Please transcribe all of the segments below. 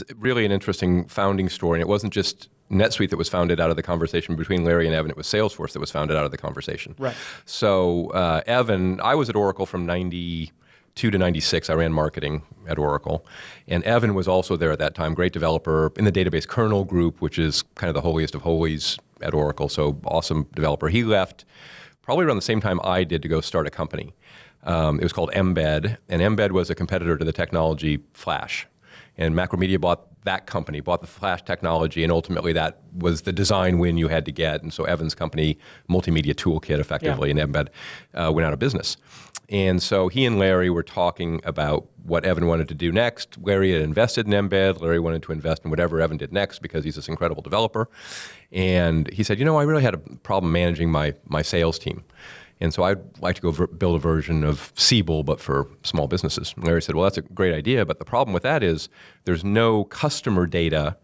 it's really an interesting founding story. And it wasn't just NetSuite that was founded out of the conversation between Larry and Evan. It was Salesforce that was founded out of the conversation. Right. So Evan, I was at Oracle from 92 to 96. I ran marketing at Oracle. And Evan was also there at that time, great developer in the database kernel group, which is kind of the holiest of holies at Oracle. So awesome developer. He left probably around the same time I did to go start a company. It was called Embed, and Embed was a competitor to the technology Flash. And Macromedia bought that company, bought the Flash technology, and ultimately that was the design win you had to get. And so Evan's company, Multimedia Toolkit effectively, and Embed went out of business. And so he and Larry were talking about what Evan wanted to do next. Larry had invested in Embed. Larry wanted to invest in whatever Evan did next because he's this incredible developer. And he said, I really had a problem managing my sales team. And so I'd like to go build a version of Siebel, but for small businesses. And Larry said, well, that's a great idea, but the problem with that is there's no customer data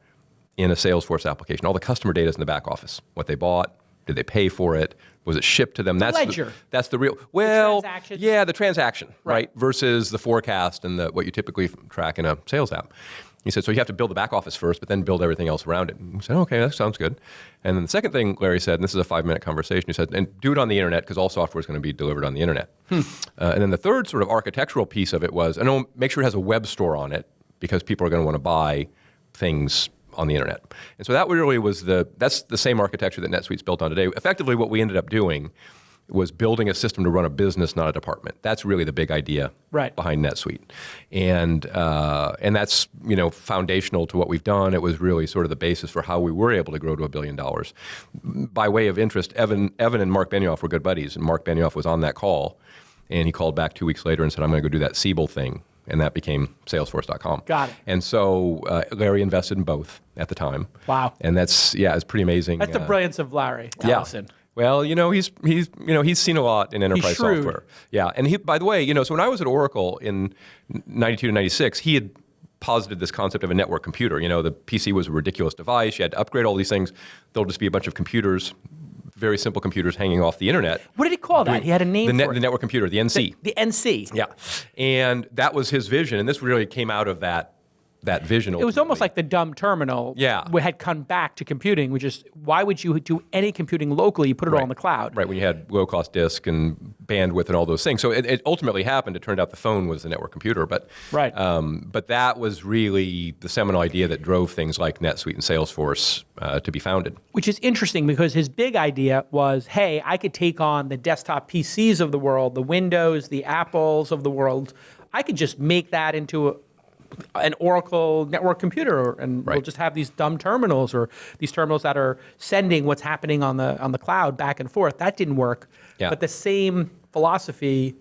in a Salesforce application. All the customer data is in the back office. What they bought, did they pay for it, was it shipped to them? That's ledger. That's the real, well, the transaction. Yeah, the transaction, right? Versus the forecast and what you typically track in a sales app. He said, so you have to build the back office first, but then build everything else around it. And we said, okay, that sounds good. And then the second thing Larry said, and this is a 5-minute conversation, he said, and do it on the internet because all software is going to be delivered on the internet. And then the third sort of architectural piece of it was, make sure it has a web store on it because people are going to want to buy things on the internet. And so that really was that's the same architecture that NetSuite's built on today. Effectively, what we ended up doing was building a system to run a business, not a department. That's really the big idea behind NetSuite. And that's, foundational to what we've done. It was really sort of the basis for how we were able to grow to $1 billion. By way of interest, Evan and Mark Benioff were good buddies, and Mark Benioff was on that call, and he called back 2 weeks later and said, I'm going to go do that Siebel thing. And that became Salesforce.com. Got it. And so Larry invested in both at the time. Wow. And it's pretty amazing. That's the brilliance of Larry Ellison. Well, he's seen a lot in enterprise software. Yeah, and he, by the way, so when I was at Oracle in 92 to 96, he had posited this concept of a network computer. The PC was a ridiculous device. You had to upgrade all these things. There'll just be a bunch of computers, very simple computers hanging off the internet. What did he call that? He had a name for it. The network computer, the NC. The NC. Yeah, and that was his vision, and this really came out of that vision. It was almost like the dumb terminal. Yeah. We had come back to computing, which is, why would you do any computing locally? You put it all in the cloud. Right, when you had low-cost disk and bandwidth and all those things. So it ultimately happened. It turned out the phone was the network computer. But that was really the seminal idea that drove things like NetSuite and Salesforce to be founded. Which is interesting because his big idea was, hey, I could take on the desktop PCs of the world, the Windows, the Apples of the world. I could just make that into an Oracle network computer, and we'll just have these dumb terminals or these terminals that are sending what's happening on the cloud back and forth. That didn't work. Yeah. But the same philosophy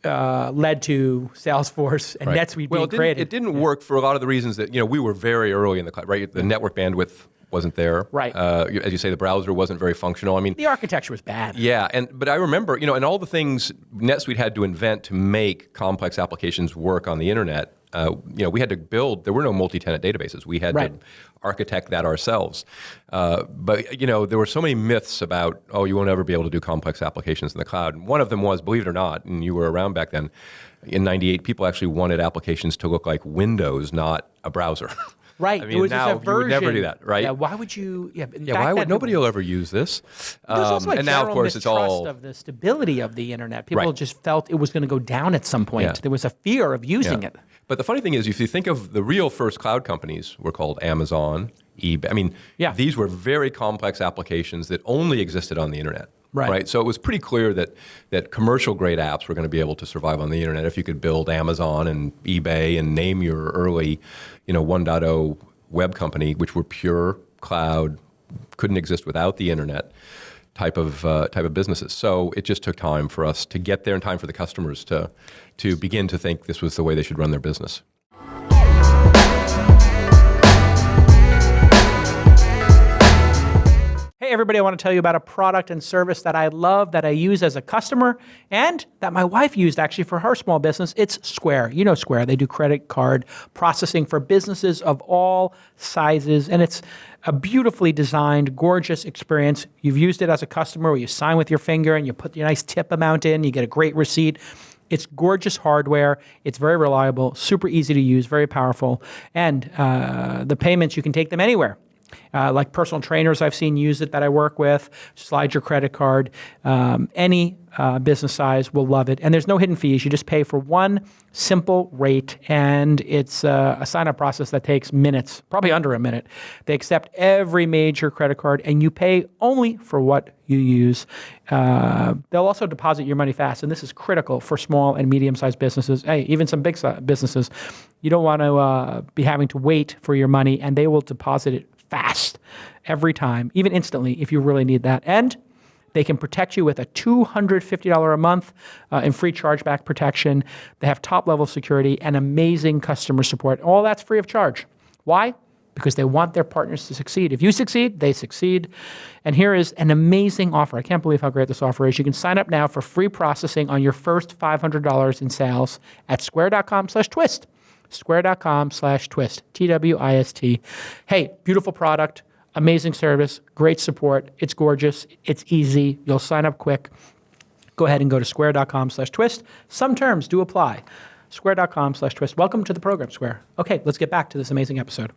led to Salesforce and NetSuite being created. It didn't work for a lot of the reasons that we were very early in the cloud. Right, the network bandwidth wasn't there. Right. As you say, the browser wasn't very functional. I mean, the architecture was bad. Yeah, but I remember, and all the things NetSuite had to invent to make complex applications work on the internet. We had to build. There were no multi-tenant databases. We had to architect that ourselves. But there were so many myths about, you won't ever be able to do complex applications in the cloud. And one of them was, believe it or not, and you were around back then, in '98, people actually wanted applications to look like Windows, not a browser. Right. I mean, now you would never do that, right? Yeah. Why would you? Yeah. Why would nobody will ever use this? There's also a and now, of course, it's all of the stability of the internet. People just felt it was going to go down at some point. Yeah. There was a fear of using it. But the funny thing is, if you think of the real first cloud companies, were called Amazon, eBay. I mean, these were very complex applications that only existed on the internet. Right. So it was pretty clear that commercial grade apps were going to be able to survive on the internet if you could build Amazon and eBay and name your early, 1.0 web company, which were pure cloud, couldn't exist without the internet type of businesses. So it just took time for us to get there and time for the customers to begin to think this was the way they should run their business. Hey everybody, I want to tell you about a product and service that I love, that I use as a customer, and that my wife used actually for her small business. It's Square. You know Square. They do credit card processing for businesses of all sizes, and it's a beautifully designed, gorgeous experience. You've used it as a customer where you sign with your finger and you put your nice tip amount in, you get a great receipt. It's gorgeous hardware. It's very reliable, super easy to use, very powerful. And the payments, you can take them anywhere. Like personal trainers I've seen use it that I work with. Slide your credit card. Any business size will love it. And there's no hidden fees. You just pay for one simple rate, and it's a sign-up process that takes minutes, probably under a minute. They accept every major credit card, and you pay only for what you use. They'll also deposit your money fast, and this is critical for small and medium-sized businesses. Hey, even some big businesses. You don't want to be having to wait for your money, and they will deposit it fast every time, even instantly if you really need that. And they can protect you with a $250 a month in free chargeback protection. They have top-level security and amazing customer support. All that's free of charge. Why? Because they want their partners to succeed. If you succeed, they succeed. And here is an amazing offer. I can't believe how great this offer is. You can sign up now for free processing on your first $500 in sales at square.com/twist. Square.com/twist, TWIST. Hey, beautiful product, amazing service, great support. It's gorgeous. It's easy. You'll sign up quick. Go ahead and go to square.com/twist. Some terms do apply. Square.com/twist. Welcome to the program, Square. Okay, let's get back to this amazing episode.